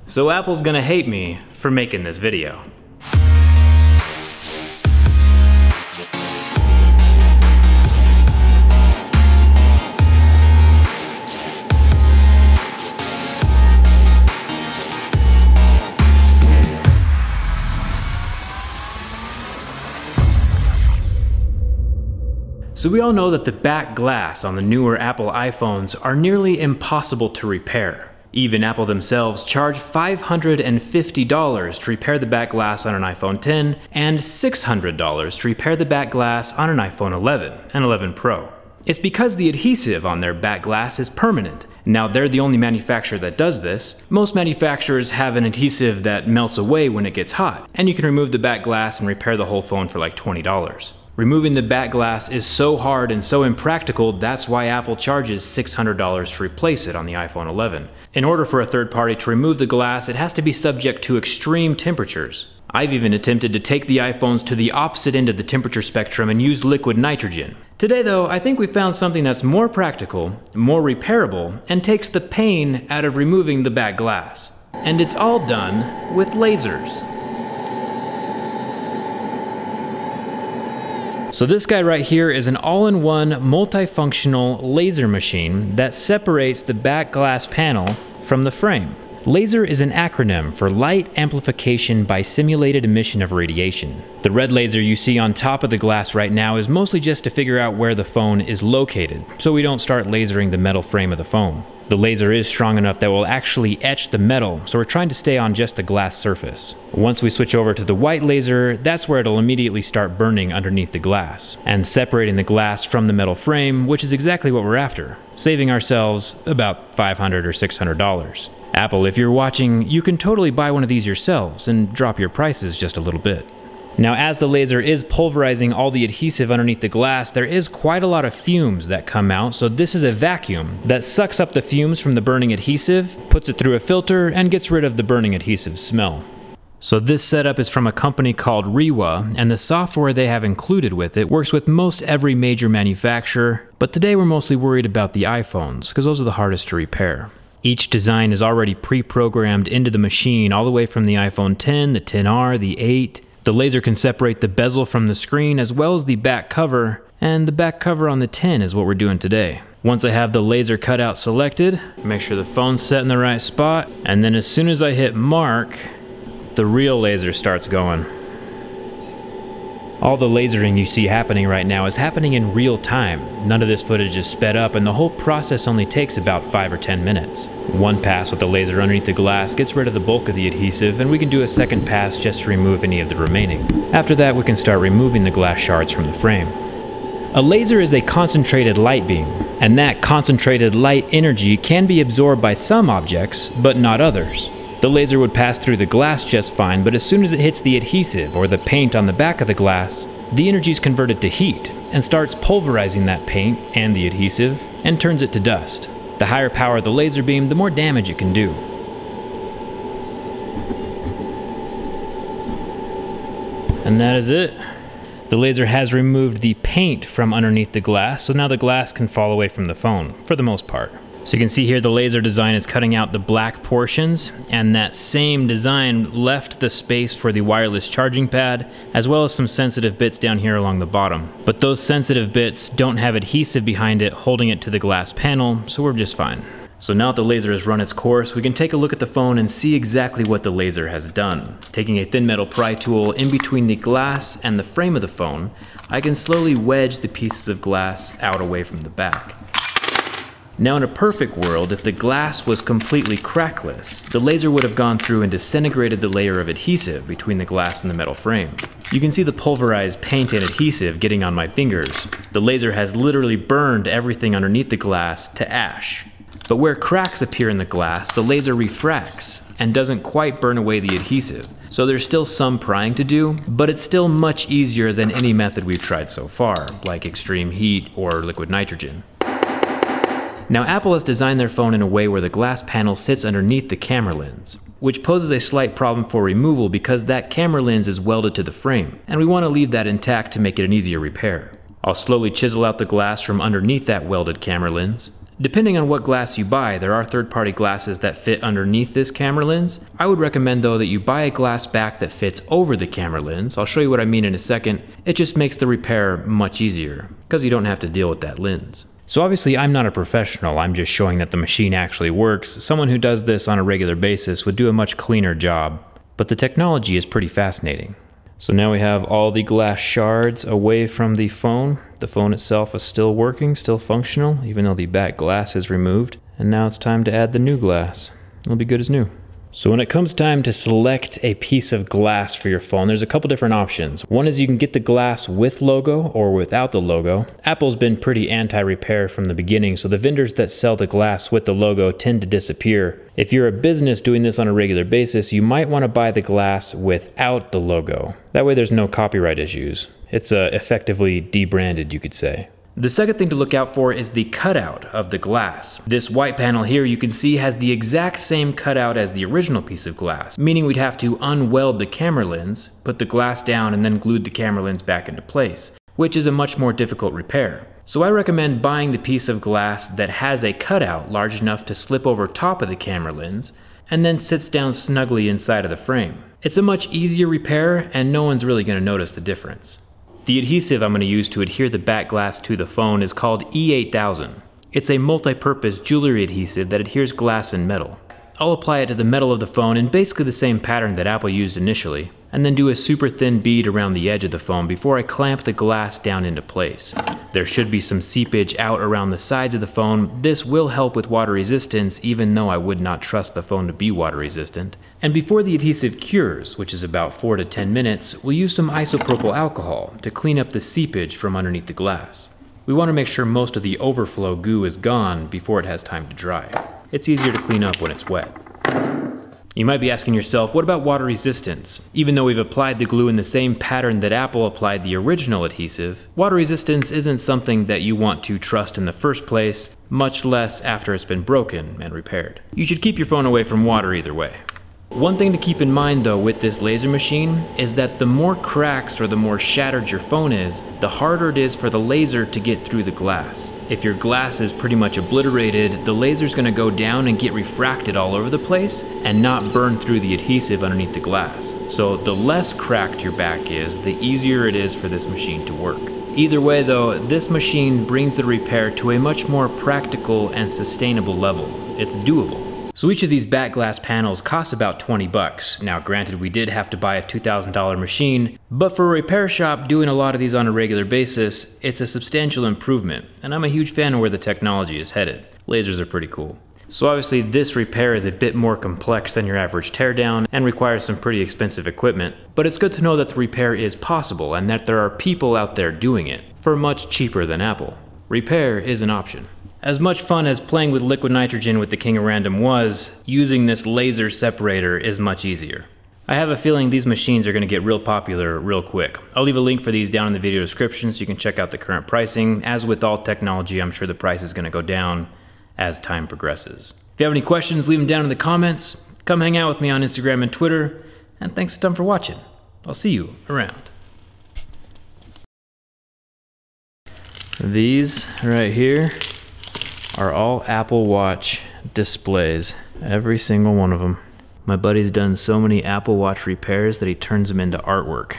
So Apple's gonna hate me for making this video. So we all know that the back glass on the newer Apple iPhones are nearly impossible to repair. Even Apple themselves charge $550 to repair the back glass on an iPhone X and $600 to repair the back glass on an iPhone 11 and 11 Pro. It's because the adhesive on their back glass is permanent. Now they're the only manufacturer that does this. Most manufacturers have an adhesive that melts away when it gets hot, and you can remove the back glass and repair the whole phone for like $20. Removing the back glass is so hard and so impractical, that's why Apple charges $600 to replace it on the iPhone 11. In order for a third party to remove the glass, it has to be subject to extreme temperatures. I've even attempted to take the iPhones to the opposite end of the temperature spectrum and use liquid nitrogen. Today though, I think we found something that's more practical, more repairable, and takes the pain out of removing the back glass. And it's all done with lasers. So this guy right here is an all-in-one multifunctional laser machine that separates the back glass panel from the frame. Laser is an acronym for Light Amplification by Simulated Emission of Radiation. The red laser you see on top of the glass right now is mostly just to figure out where the phone is located, so we don't start lasering the metal frame of the phone. The laser is strong enough that will actually etch the metal, so we're trying to stay on just the glass surface. Once we switch over to the white laser, that's where it'll immediately start burning underneath the glass, and separating the glass from the metal frame, which is exactly what we're after, saving ourselves about $500 or $600. Apple, if you're watching, you can totally buy one of these yourselves and drop your prices just a little bit. Now, as the laser is pulverizing all the adhesive underneath the glass, there is quite a lot of fumes that come out, so this is a vacuum that sucks up the fumes from the burning adhesive, puts it through a filter, and gets rid of the burning adhesive smell. So this setup is from a company called Rewa, and the software they have included with it works with most every major manufacturer, but today we're mostly worried about the iPhones, because those are the hardest to repair. Each design is already pre-programmed into the machine all the way from the iPhone X, the XR, the 8. The laser can separate the bezel from the screen as well as the back cover, and the back cover on the 10 is what we're doing today. Once I have the laser cutout selected, make sure the phone's set in the right spot, and then as soon as I hit mark, the real laser starts going. All the lasering you see happening right now is happening in real time. None of this footage is sped up, and the whole process only takes about 5 or 10 minutes. One pass with the laser underneath the glass gets rid of the bulk of the adhesive, and we can do a second pass just to remove any of the remaining. After that, we can start removing the glass shards from the frame. A laser is a concentrated light beam, and that concentrated light energy can be absorbed by some objects, but not others. The laser would pass through the glass just fine, but as soon as it hits the adhesive or the paint on the back of the glass, the energy is converted to heat and starts pulverizing that paint and the adhesive and turns it to dust. The higher power of the laser beam, the more damage it can do. And that is it. The laser has removed the paint from underneath the glass, so now the glass can fall away from the phone, for the most part. So you can see here the laser design is cutting out the black portions, and that same design left the space for the wireless charging pad, as well as some sensitive bits down here along the bottom. But those sensitive bits don't have adhesive behind it holding it to the glass panel, so we're just fine. So now that the laser has run its course, we can take a look at the phone and see exactly what the laser has done. Taking a thin metal pry tool in between the glass and the frame of the phone, I can slowly wedge the pieces of glass out away from the back. Now in a perfect world, if the glass was completely crackless, the laser would have gone through and disintegrated the layer of adhesive between the glass and the metal frame. You can see the pulverized paint and adhesive getting on my fingers. The laser has literally burned everything underneath the glass to ash. But where cracks appear in the glass, the laser refracts and doesn't quite burn away the adhesive. So there's still some prying to do, but it's still much easier than any method we've tried so far, like extreme heat or liquid nitrogen. Now Apple has designed their phone in a way where the glass panel sits underneath the camera lens, which poses a slight problem for removal because that camera lens is welded to the frame, and we want to leave that intact to make it an easier repair. I'll slowly chisel out the glass from underneath that welded camera lens, Depending on what glass you buy, there are third-party glasses that fit underneath this camera lens. I would recommend though that you buy a glass back that fits over the camera lens. I'll show you what I mean in a second. It just makes the repair much easier because you don't have to deal with that lens. So obviously I'm not a professional, I'm just showing that the machine actually works. Someone who does this on a regular basis would do a much cleaner job, but the technology is pretty fascinating. So now we have all the glass shards away from the phone. The phone itself is still working, still functional, even though the back glass is removed. And now it's time to add the new glass. It'll be good as new. So when it comes time to select a piece of glass for your phone, there's a couple different options. One is you can get the glass with logo or without the logo. Apple's been pretty anti-repair from the beginning, so the vendors that sell the glass with the logo tend to disappear. If you're a business doing this on a regular basis, you might want to buy the glass without the logo. That way there's no copyright issues. It's effectively debranded, you could say. The second thing to look out for is the cutout of the glass. This white panel here you can see has the exact same cutout as the original piece of glass, meaning we'd have to unweld the camera lens, put the glass down, and then glue the camera lens back into place, which is a much more difficult repair. So I recommend buying the piece of glass that has a cutout large enough to slip over top of the camera lens, and then sits down snugly inside of the frame. It's a much easier repair, and no one's really going to notice the difference. The adhesive I'm going to use to adhere the back glass to the phone is called E8000. It's a multi-purpose jewelry adhesive that adheres glass and metal. I'll apply it to the metal of the phone in basically the same pattern that Apple used initially, and then do a super thin bead around the edge of the phone before I clamp the glass down into place. There should be some seepage out around the sides of the phone. This will help with water resistance, even though I would not trust the phone to be water resistant. And before the adhesive cures, which is about 4 to 10 minutes, we'll use some isopropyl alcohol to clean up the seepage from underneath the glass. We want to make sure most of the overflow goo is gone before it has time to dry. It's easier to clean up when it's wet. You might be asking yourself, what about water resistance? Even though we've applied the glue in the same pattern that Apple applied the original adhesive, water resistance isn't something that you want to trust in the first place, much less after it's been broken and repaired. You should keep your phone away from water either way. One thing to keep in mind though with this laser machine is that the more cracks or the more shattered your phone is, the harder it is for the laser to get through the glass. If your glass is pretty much obliterated, the laser's going to go down and get refracted all over the place and not burn through the adhesive underneath the glass. So the less cracked your back is, the easier it is for this machine to work. Either way though, this machine brings the repair to a much more practical and sustainable level. It's doable. So each of these back glass panels costs about 20 bucks. Now granted, we did have to buy a $2,000 machine, but for a repair shop doing a lot of these on a regular basis, it's a substantial improvement, and I'm a huge fan of where the technology is headed. Lasers are pretty cool. So obviously this repair is a bit more complex than your average teardown and requires some pretty expensive equipment, but it's good to know that the repair is possible and that there are people out there doing it for much cheaper than Apple. Repair is an option. As much fun as playing with liquid nitrogen with the King of Random was, using this laser separator is much easier. I have a feeling these machines are going to get real popular real quick. I'll leave a link for these down in the video description so you can check out the current pricing. As with all technology, I'm sure the price is going to go down as time progresses. If you have any questions, leave them down in the comments. Come hang out with me on Instagram and Twitter. And thanks a ton for watching. I'll see you around. These right here are all Apple Watch displays. Every single one of them. My buddy's done so many Apple Watch repairs that he turns them into artwork.